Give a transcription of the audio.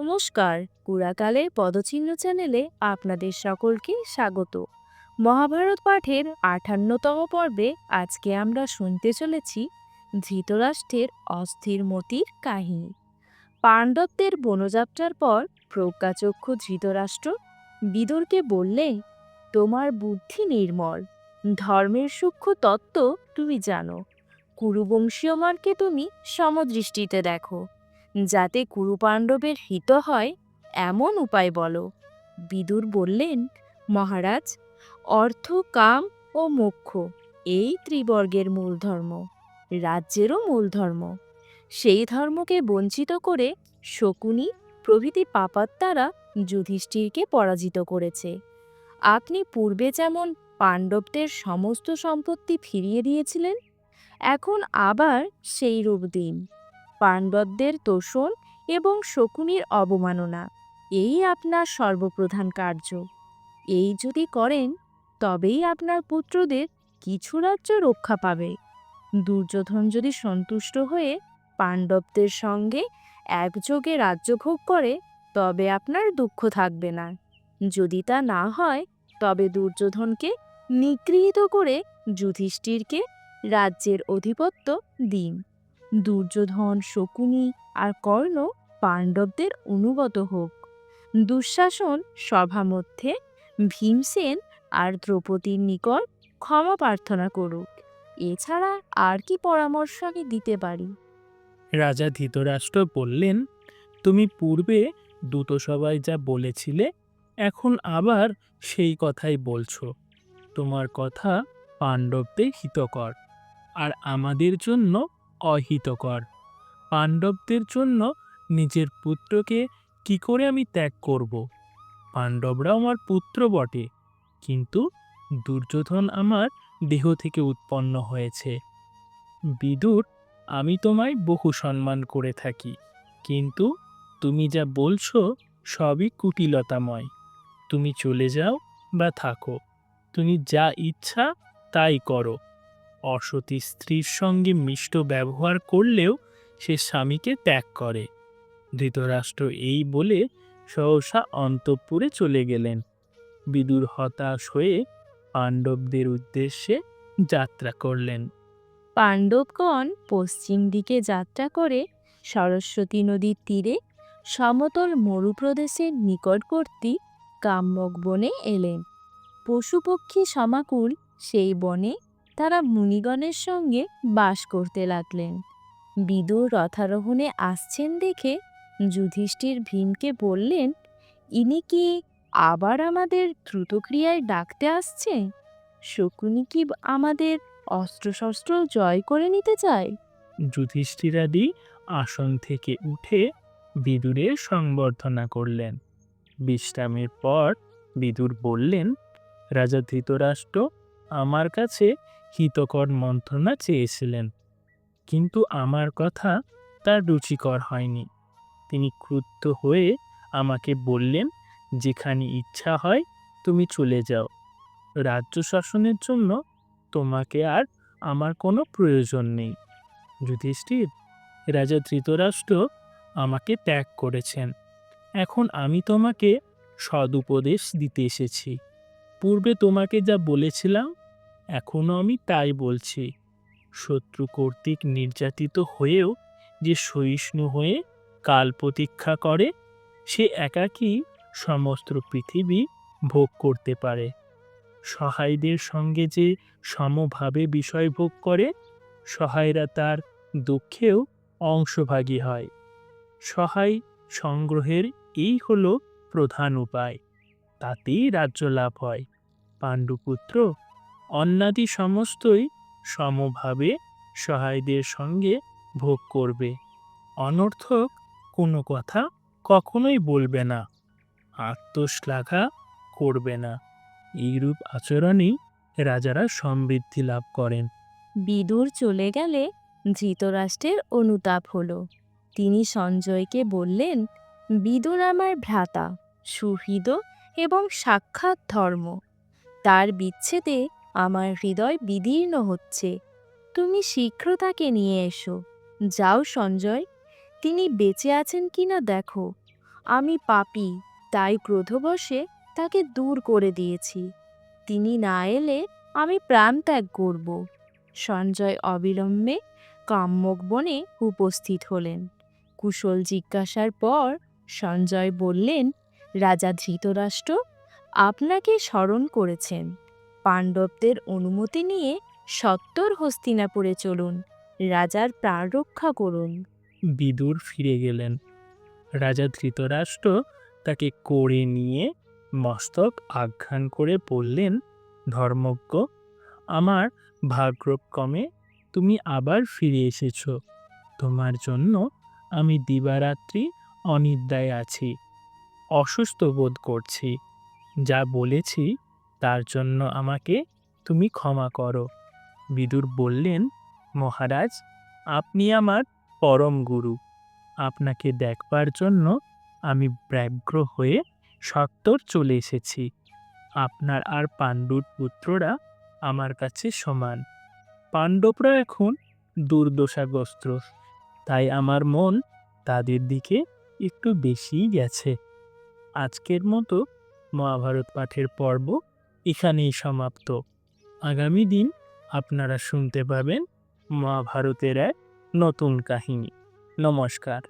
নমস্কার। কুড়াকালের পদচিহ্ন চ্যানেলে আপনাদের সকলকে স্বাগত। মহাভারত পাঠের ৫৮তম পর্বে আজকে আমরা শুনতে চলেছি ধৃতরাষ্ট্রের অস্থির মতির কাহিনী। পাণ্ডবদের বনযাত্রার পর প্রজ্ঞাচক্ষু ধৃতরাষ্ট্র বিদুরকে বললে, তোমার বুদ্ধি নির্মল, ধর্মের সূক্ষ্ম তত্ত্ব তুমি জানো। কুরুবংশীয়মানকে তুমি সমদৃষ্টিতে দেখো, যাতে কুরু পাণ্ডবের হিত হয় এমন উপায় বলো। বিদুর বললেন, মহারাজ, অর্থ, কাম ও মোক্ষ এই ত্রিবর্গের মূল ধর্ম, রাজ্যেরও মূল ধর্ম। সেই ধর্মকে বঞ্চিত করে শকুনি প্রভৃতি পাপাত্মারা যুধিষ্ঠিরকে পরাজিত করেছে। আপনি পূর্বে যেমন পাণ্ডবদের সমস্ত সম্পত্তি ফিরিয়ে দিয়েছিলেন, এখন আবার সেই রূপ দিন। পাণ্ডবদের তোষণ এবং শকুনির অবমাননা এই আপনার সর্বপ্রধান কার্য। এই যদি করেন তবেই আপনার পুত্রদের কিছু রাজ্য রক্ষা পাবে। দুর্যোধন যদি সন্তুষ্ট হয়ে পাণ্ডবদের সঙ্গে একযোগে রাজ্যভোগ করে তবে আপনার দুঃখ থাকবে না। যদি তা না হয় তবে দুর্যোধনকে নিগৃহীত করে যুধিষ্ঠিরকে রাজ্যের অধিপত্য দিন। দুর্যোধন, শকুনি আর কর্ণ পাণ্ডবদের অনুগত হোক। দুঃশাসন সভা মধ্যে ভীমসেন আর দ্রৌপদীর নিকট ক্ষমা প্রার্থনা করুক। এছাড়া আর কি পরামর্শ আমি দিতে পারি? রাজা ধৃতরাষ্ট্র বললেন, তুমি পূর্বে দূতসভায় যা বলেছিলে এখন আবার সেই কথাই বলছো। তোমার কথা পাণ্ডবদের হিতকর, আর আমাদের জন্য অহিতকর। পাণ্ডবদের জন্য নিজের পুত্রকে কি করে আমি ত্যাগ করব? পাণ্ডবরা আমার পুত্র বটে, কিন্তু দুর্যোধন আমার দেহ থেকে উৎপন্ন হয়েছে। বিদুর, আমি তোমায় বহু সম্মান করে থাকি, কিন্তু তুমি যা বলছো সবই কুটিলতাময়। তুমি চলে যাও বা থাকো, তুমি যা ইচ্ছা তাই করো। অসতী স্ত্রীর সঙ্গে মিষ্ট ব্যবহার করলেও সে স্বামীকে ত্যাগ করে। ধৃতরাষ্ট্র এই বলে সহসা অন্তঃপুরে চলে গেলেন। বিদুর হতাশ হয়ে পাণ্ডবদের উদ্দেশ্যে যাত্রা করলেন। পাণ্ডবগণ পশ্চিম দিকে যাত্রা করে সরস্বতী নদীর তীরে সমতল মরুপ্রদেশের নিকটবর্তী কাম্যক বনে এলেন। পশুপক্ষী সমাকুল সেই বনে তারা মুনিগণের সঙ্গে বাস করতে লাগলেন। বিদুর রথারোহণে আসছেন দেখে যুধিষ্ঠির ভীমকে বললেন, ইনি কি আবার আমাদের দ্রুতক্রিয়ায় ডাকতে আসছে? শকুনি কি আমাদের অস্ত্রশস্ত্র জয় করে নিতে চায়? যুধিষ্ঠিরাদি আসন থেকে উঠে বিদুরের সংবর্ধনা করলেন। বিশ্রামের পর বিদুর বললেন, রাজা ধৃতরাষ্ট্র আমার কাছে হিতকর মন্ত্রণা চেয়েছিলেন, কিন্তু আমার কথা তার রুচিকর হয়নি। তিনি ক্রুদ্ধ হয়ে আমাকে বললেন, যেখানে ইচ্ছা হয় তুমি চলে যাও। রাজ্য শাসনের জন্য তোমাকে আর আমার কোনো প্রয়োজন নেই। যুধিষ্ঠির, রাজা ধৃতরাষ্ট্র আমাকে ত্যাগ করেছেন, এখন আমি তোমাকে সদুপদেশ দিতে এসেছি। পূর্বে তোমাকে যা বলেছিলাম এখনো আমি তাই বলছি। শত্রু কর্তৃক নির্যাতিত হয়েও যে সহিষ্ণু হয়ে কাল প্রতীক্ষা করে, সে একাকী সমস্ত পৃথিবী ভোগ করতে পারে। সহায়দের সঙ্গে যে সমভাবে বিষয় ভোগ করে, সহায়রা তার দুঃখেও অংশভাগী হয়। সহায় সংগ্রহের এই হলো প্রধান উপায়, তাতেই রাজ্য লাভ হয়। পাণ্ডুপুত্র, অন্নাদি সমস্তই সমভাবে সহায়দের সঙ্গে ভোগ করবে। অনর্থক কোনো কথা কখনোই বলবে না, আত্মশ্লাঘা করবে না। এইরূপ আচরণেই রাজারা সমৃদ্ধি লাভ করেন। বিদুর চলে গেলে ধৃতরাষ্ট্রের অনুতাপ হলো। তিনি সঞ্জয়কে বললেন, বিদুর আমার ভ্রাতা, সুহৃদ এবং সাক্ষাৎ ধর্ম। তার বিচ্ছেদে আমার হৃদয় বিদীর্ণ হচ্ছে। তুমি শীঘ্র তাকে নিয়ে এসো। যাও সঞ্জয়, তিনি বেঁচে আছেন কিনা দেখো। আমি পাপী, তাই ক্রোধবশে তাকে দূর করে দিয়েছি। তিনি না এলে আমি প্রাণত্যাগ করব। সঞ্জয় অবিলম্বে কাম্যক বনে উপস্থিত হলেন। কুশল জিজ্ঞাসার পর সঞ্জয় বললেন, রাজা ধৃতরাষ্ট্র আপনাকে স্মরণ করেছেন। পাণ্ডবদের অনুমতি নিয়ে সত্বর হস্তিনাপুরে চলুন, রাজার প্রাণ রক্ষা করুন। বিদুর ফিরে গেলেন। রাজা ধৃতরাষ্ট্র তাকে কোড়ে নিয়ে মস্তক আঘ্রাণ করে বললেন, ধর্মজ্ঞ, আমার ভাগ্যক্রমে তুমি আবার ফিরে এসেছ। তোমার জন্য আমি দিবারাত্রি অনিদ্রায় আছি, অসুস্থ বোধ করছি। যা বলেছি তার জন্য আমাকে তুমি ক্ষমা করো। বিদুর বললেন, মহারাজ, আপনি আমার পরম গুরু। আপনাকে দেখবার জন্য আমি ব্যগ্র হয়ে সত্বর চলে এসেছি। আপনার আর পাণ্ডুর পুত্ররা আমার কাছে সমান। পাণ্ডবরা এখন দুর্দশাগ্রস্ত, তাই আমার মন তাদের দিকে একটু বেশিই গেছে। আজকের মতো মহাভারত পাঠের পর্ব এখানেই সমাপ্ত। আগামী দিন আপনারা শুনতে পাবেন মহাভারতের এক নতুন কাহিনী। নমস্কার।